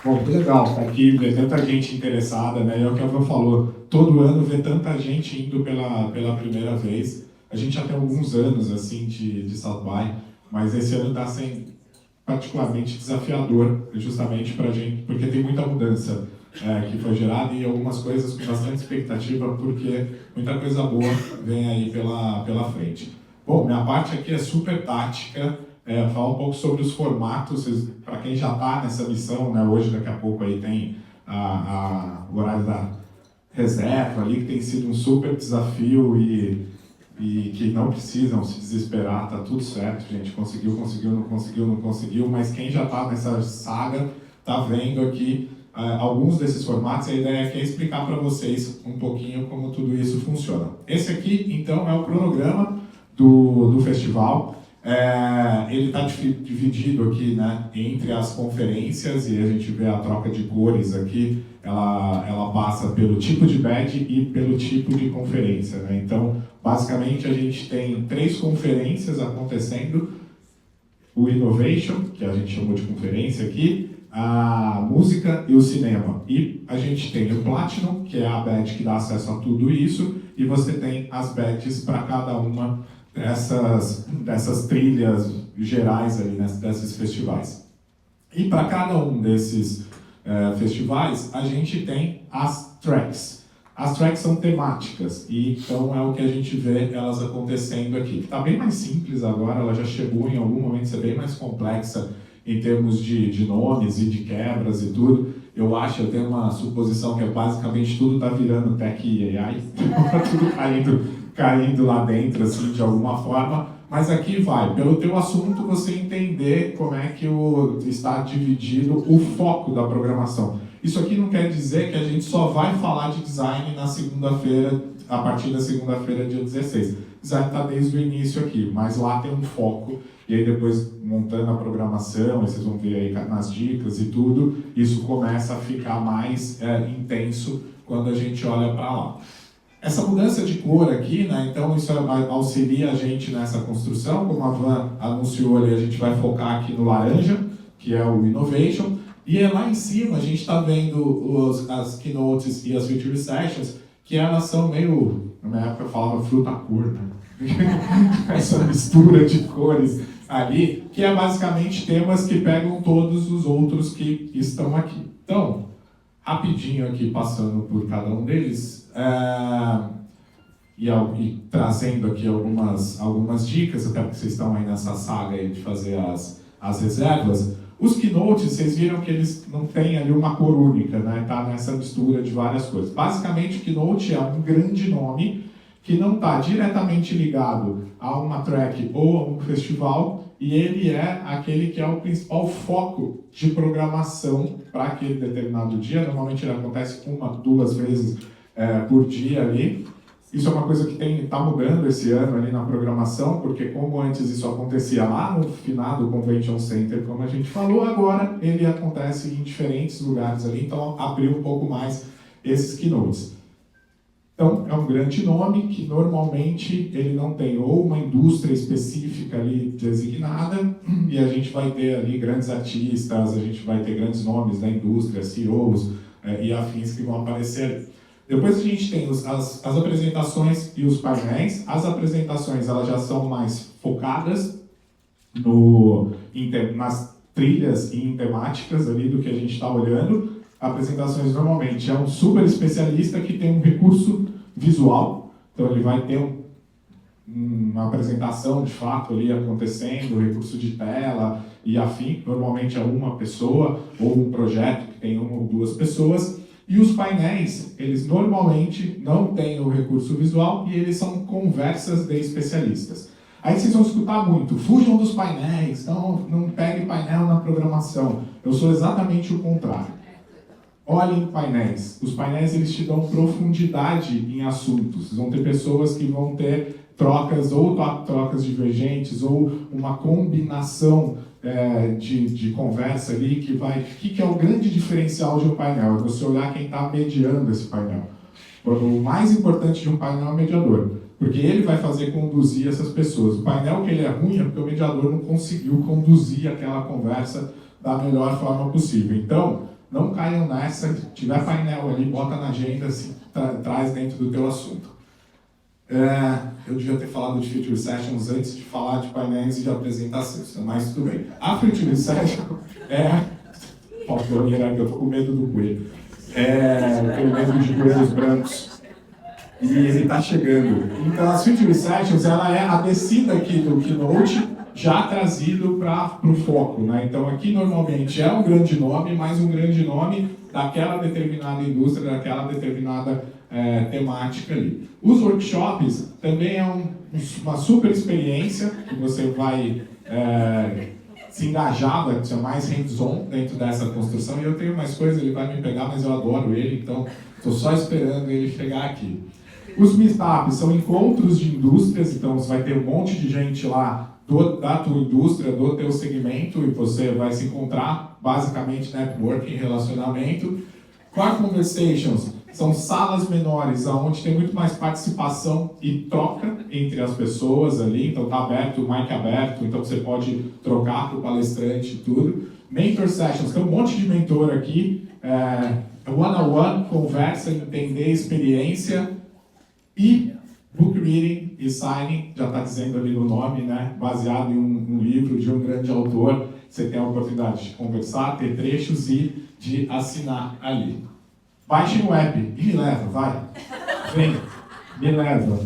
Bom, que legal estar aqui, ver tanta gente interessada, né? É o que a Van falou, todo ano ver tanta gente indo pela primeira vez. A gente já tem alguns anos, assim, de South by, mas esse ano está sendo particularmente desafiador, justamente para a gente, porque tem muita mudança que foi gerada e algumas coisas com bastante expectativa, porque muita coisa boa vem aí pela frente. Bom, minha parte aqui é super tática, falar um pouco sobre os formatos, para quem já está nessa missão, né, hoje, daqui a pouco, aí tem o horário da reserva ali, que tem sido um super desafio e que não precisam se desesperar, tá tudo certo, gente, conseguiu, não conseguiu, mas quem já está nessa saga está vendo aqui alguns desses formatos. A ideia aqui é explicar para vocês um pouquinho como tudo isso funciona. Esse aqui, então, é o cronograma do festival. Ele está dividido aqui, né, entre as conferências, e a gente vê a troca de cores aqui, ela passa pelo tipo de badge e pelo tipo de conferência, né? Então, basicamente, a gente tem 3 conferências acontecendo: o Innovation, que a gente chamou de conferência aqui, a música e o cinema. E a gente tem o Platinum, que é a badge que dá acesso a tudo isso, e você tem as badges para cada uma dessas trilhas gerais ali, né, desses festivais. E para cada um desses festivais, a gente tem as tracks. As tracks são temáticas, e então é o que a gente vê elas acontecendo aqui. Está bem mais simples agora, ela já chegou em algum momento a ser bem mais complexa em termos de nomes e de quebras e tudo. Eu tenho uma suposição que basicamente tudo está virando tech e AI, tudo caindo lá dentro, assim, de alguma forma. Mas aqui vai, pelo teu assunto, você entender como é que está dividido o foco da programação. Isso aqui não quer dizer que a gente só vai falar de design na segunda-feira, a partir da segunda-feira, dia 16. Design está desde o início aqui, mas lá tem um foco, e aí depois, montando a programação, vocês vão ver aí nas dicas e tudo, isso começa a ficar mais intenso quando a gente olha para lá. Essa mudança de cor aqui, né, então isso auxilia a gente nessa construção. Como a Van anunciou ali, a gente vai focar aqui no laranja, que é o Innovation, e lá em cima a gente está vendo as keynotes e as future sessions, que elas são meio, na minha época eu falava fruta-cor, né? Essa mistura de cores ali, que é basicamente temas que pegam todos os outros que estão aqui. Então, rapidinho aqui, passando por cada um deles, e trazendo aqui algumas dicas, até porque vocês estão aí nessa saga aí de fazer as reservas. Os keynotes, vocês viram que eles não têm ali uma cor única, né? Tá nessa mistura de várias coisas. Basicamente, o keynote é um grande nome que não está diretamente ligado a uma track ou a um festival, e ele é aquele que é o principal foco de programação para aquele determinado dia. Normalmente ele acontece 1, 2 vezes por dia ali. Isso é uma coisa que está mudando esse ano ali na programação, porque como antes isso acontecia lá no finado Convention Center, como a gente falou, agora ele acontece em diferentes lugares ali, então abriu um pouco mais esses keynotes. Então, é um grande nome que normalmente ele não tem ou uma indústria específica ali designada, e a gente vai ter ali grandes artistas, a gente vai ter grandes nomes da indústria, CEOs e afins que vão aparecer. Depois a gente tem as apresentações e os painéis. As apresentações elas já são mais focadas nas trilhas e em temáticas ali do que a gente está olhando. Apresentações normalmente é um super especialista que tem um recurso visual, então ele vai ter uma apresentação de fato ali acontecendo, recurso de tela e afim. Normalmente é uma pessoa ou um projeto que tem 1 ou 2 pessoas. E os painéis, eles normalmente não têm o recurso visual e eles são conversas de especialistas. Aí vocês vão escutar muito, fujam dos painéis, não pegue painel na programação. Eu sou exatamente o contrário. Olhem painéis. Os painéis eles te dão profundidade em assuntos. Vocês vão ter pessoas que vão ter trocas divergentes ou uma combinação de conversa ali que vai... O que é o grande diferencial de um painel? É você olhar quem está mediando esse painel. O mais importante de um painel é o mediador, porque ele vai fazer conduzir essas pessoas. O painel que ele é ruim é porque o mediador não conseguiu conduzir aquela conversa da melhor forma possível. Então, Não caiam nessa, se tiver painel ali, bota na agenda, se traz dentro do teu assunto. Eu devia ter falado de Future Sessions antes de falar de painéis e de apresentações, mas tudo bem. A Future Session faltou que eu tô com medo do coelho. Eu tenho medo de coelhos brancos. E ele está chegando. Então, a Future Sessions, ela é a descida aqui do Keynote, já trazido para o foco, né? Então, aqui normalmente é um grande nome, mas um grande nome daquela determinada indústria, daquela determinada temática ali. Os workshops também é uma super experiência que você vai se engajar, vai ser mais hands-on dentro dessa construção. E eu tenho mais coisas, ele vai me pegar, mas eu adoro ele, então estou só esperando ele chegar aqui. Os meetups são encontros de indústrias, então você vai ter um monte de gente lá da tua indústria, do teu segmento, e você vai se encontrar, basicamente, networking, relacionamento. Core Conversations são salas menores, onde tem muito mais participação e troca entre as pessoas ali, então está aberto, o mic aberto, então você pode trocar com o palestrante e tudo. Mentor Sessions, tem um monte de mentor aqui, one-on-one, conversa, entender experiência, e book reading e signing, já está dizendo ali no nome, né? Baseado em um livro de um grande autor, você tem a oportunidade de conversar, ter trechos e de assinar ali. Baixe o app e me leva, vai. Vem, me leva.